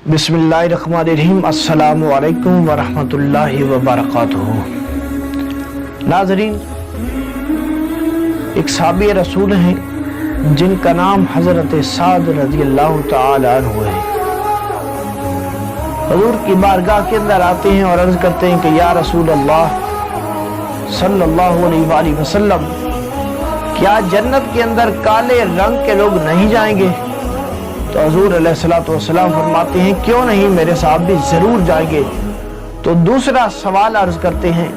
बिस्मिल्लाहिर्रहमानिर्रहीम। अस्सलामु अलैकुम वरहमतुल्लाहि वबरकातुहू। नाज़रीन, एक साहबी रसूल हैं जिनका नाम हज़रत साद रज़ियल्लाहु तआला अन्हु है। हुज़ूर की बारगाह के अंदर आते हैं और अर्ज़ करते हैं कि या रसूल अल्लाह सल्लल्लाहु अलैहि वसल्लम, क्या जन्नत के अंदर काले रंग के लोग नहीं जाएंगे? तो हुज़ूर अलैहिस्सलातु वस्सलाम फरमाते हैं, क्यों नहीं, मेरे साहब भी जरूर जाएंगे। तो दूसरा सवाल अर्ज करते हैं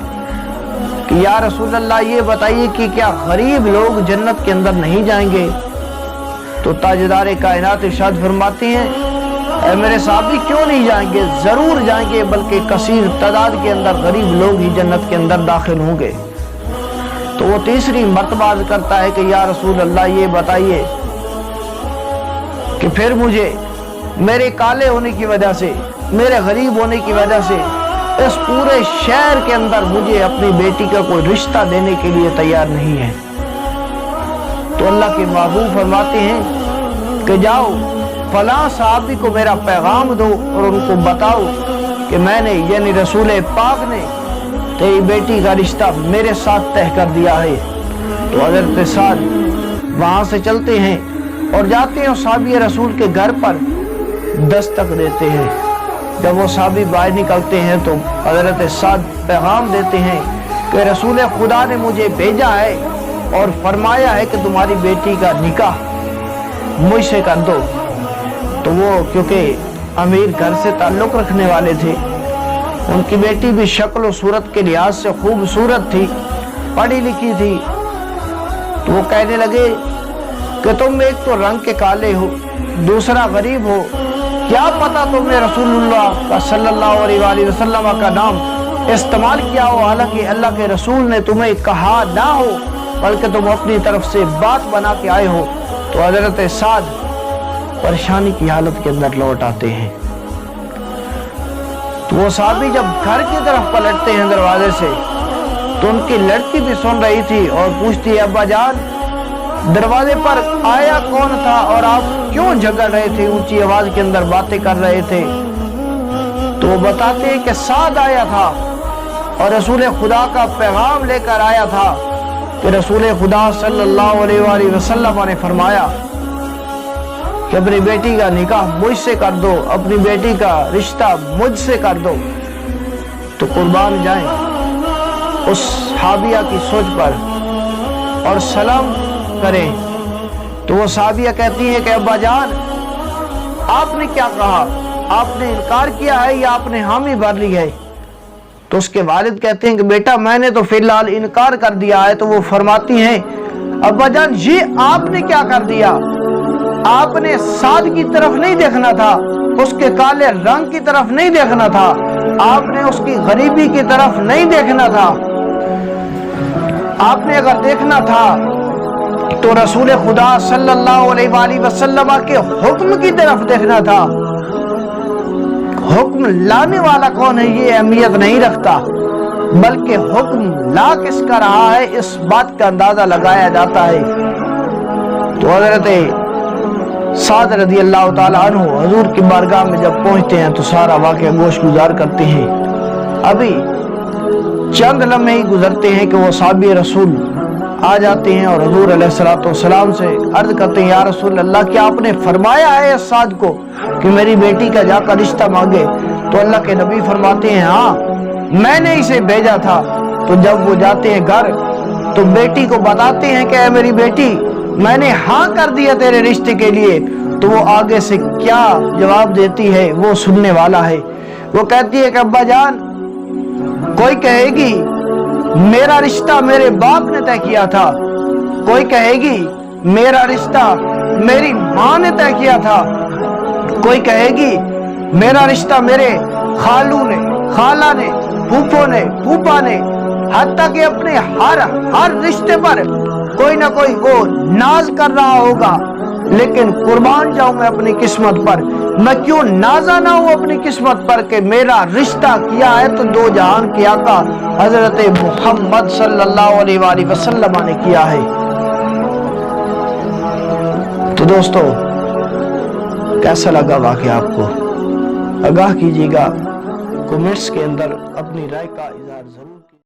कि या रसूल अल्लाह, ये बताइए कि क्या गरीब लोग जन्नत के अंदर नहीं जाएंगे? तो ताजदार कायनात इरशाद फरमाते हैं, ऐ मेरे साहब भी क्यों नहीं जाएंगे, जरूर जाएंगे, बल्कि कसीर तादाद के अंदर गरीब लोग ही जन्नत के अंदर दाखिल होंगे। तो वो तीसरी मर्तबा अर्ज करता है कि या रसूल अल्लाह, ये बताइए कि फिर मुझे मेरे काले होने की वजह से, मेरे गरीब होने की वजह से इस पूरे शहर के अंदर मुझे अपनी बेटी का कोई रिश्ता देने के लिए तैयार नहीं है। तो अल्लाह के महबूब फरमाते हैं कि जाओ फलां साहबी को मेरा पैगाम दो और उनको बताओ कि मैंने यानी रसूल पाक ने तेरी बेटी का रिश्ता मेरे साथ तय कर दिया है। तो हज़रत साद वहां से चलते हैं और जाते हैं और साहबी रसूल के घर पर दस्तक देते हैं। जब वो साहबी बाहर निकलते हैं तो हज़रत साद पैगाम देते हैं कि रसूल खुदा ने मुझे भेजा है और फरमाया है कि तुम्हारी बेटी का निकाह मुझसे कर दो। तो वो क्योंकि अमीर घर से ताल्लुक़ रखने वाले थे, उनकी बेटी भी शक्ल और सूरत के लिहाज से खूबसूरत थी, पढ़ी लिखी थी। तो वो कहने लगे कि तुम एक तो रंग के काले हो, दूसरा गरीब हो, क्या पता तुमने रसूलुल्लाह का सल्लल्लाहु अलैहि वसल्लम का नाम इस्तेमाल किया हो, हालांकि अल्लाह के रसूल ने तुम्हें कहा ना हो, बल्कि तुम अपनी तरफ से बात बना के आए हो। तो हज़रत साद परेशानी की हालत के अंदर लौट आते हैं। तो वो साहबी जब घर की तरफ पलटते हैं दरवाजे से, तो उनकी लड़की भी सुन रही थी और पूछती है, अब्बा जान, दरवाजे पर आया कौन था और आप क्यों झगड़ रहे थे, ऊंची आवाज के अंदर बातें कर रहे थे? तो वो बताते हैं कि साद आया था और रसूल खुदा का पैगाम लेकर आया था कि रसूल खुदा सल्लल्लाहु अलैहि वसल्लम ने फरमाया कि अपनी बेटी का निकाह मुझसे कर दो, अपनी बेटी का रिश्ता मुझसे कर दो। तो कुर्बान जाएं उस हाबिया की सोच पर और सलाम करें। तो वो साहबिया कहती है कि अब्बा जान, आपने क्या कहा, आपने इनकार किया है या आपने हामी भर ली है? तो उसके वालिद कहते हैं कि बेटा मैंने तो फिलहाल इनकार कर दिया है। तो वो फरमाती हैं, अब्बा जान ये आपने क्या कर दिया, आपने साद की तरफ नहीं देखना था, उसके काले रंग की तरफ नहीं देखना था, आपने उसकी गरीबी की तरफ नहीं देखना था। आपने अगर देखना था तो रसूल खुदा सल्लल्लाहु अलैहि वसल्लम के हुक्म की तरफ देखना था। हुक्म लाने वाला कौन है ये अहमियत नहीं रखता, बल्कि हुक्म ला किसका रहा है इस बात का अंदाजा लगाया जाता है। तो हज़रत साद रज़ियल्लाहु ताला अन्हु हुज़ूर की बारगाह में जब पहुंचते हैं तो सारा वाक़या गोश गुजार करते हैं। अभी चंद लम्हे ही गुजरते हैं कि वो साहबी रसूल आ जाते हैं और हुज़ूर अलैहिस्सलातु वस्सलाम से अर्ज करते हैं, या रसूल अल्लाह, क्या आपने फरमाया है इस साद को कि मेरी बेटी का जाकर रिश्ता मांगे? तो अल्लाह के नबी फरमाते हैं, हाँ मैंने इसे भेजा था। तो जब वो जाते हैं घर तो बेटी को बताते हैं कि मेरी बेटी, मैंने हाँ कर दिया तेरे रिश्ते के लिए। तो वो आगे से क्या जवाब देती है वो सुनने वाला है। वो कहती है कि अब्बा जान, कोई कहेगी मेरा रिश्ता मेरे बाप ने तय किया था, कोई कहेगी मेरा रिश्ता मेरी माँ ने तय किया था, कोई कहेगी मेरा रिश्ता मेरे खालू ने, खाला ने, फूफो ने, फूफा ने, हत्ता कि अपने हर रिश्ते पर कोई ना कोई वो नाज कर रहा होगा। लेकिन कुर्बान जाऊं मैं अपनी किस्मत पर, मैं क्यों नाजा ना हूं अपनी किस्मत पर कि मेरा रिश्ता किया है तो दो जहान के आका हजरत मोहम्मद सल्लल्लाहु अलैहि वसल्लम ने किया है। तो दोस्तों कैसा लगा वाकया आपको? آگاہ کیجیے گا، کمنٹس کے اندر اپنی رائے کا اظہار ضرور کیجیے۔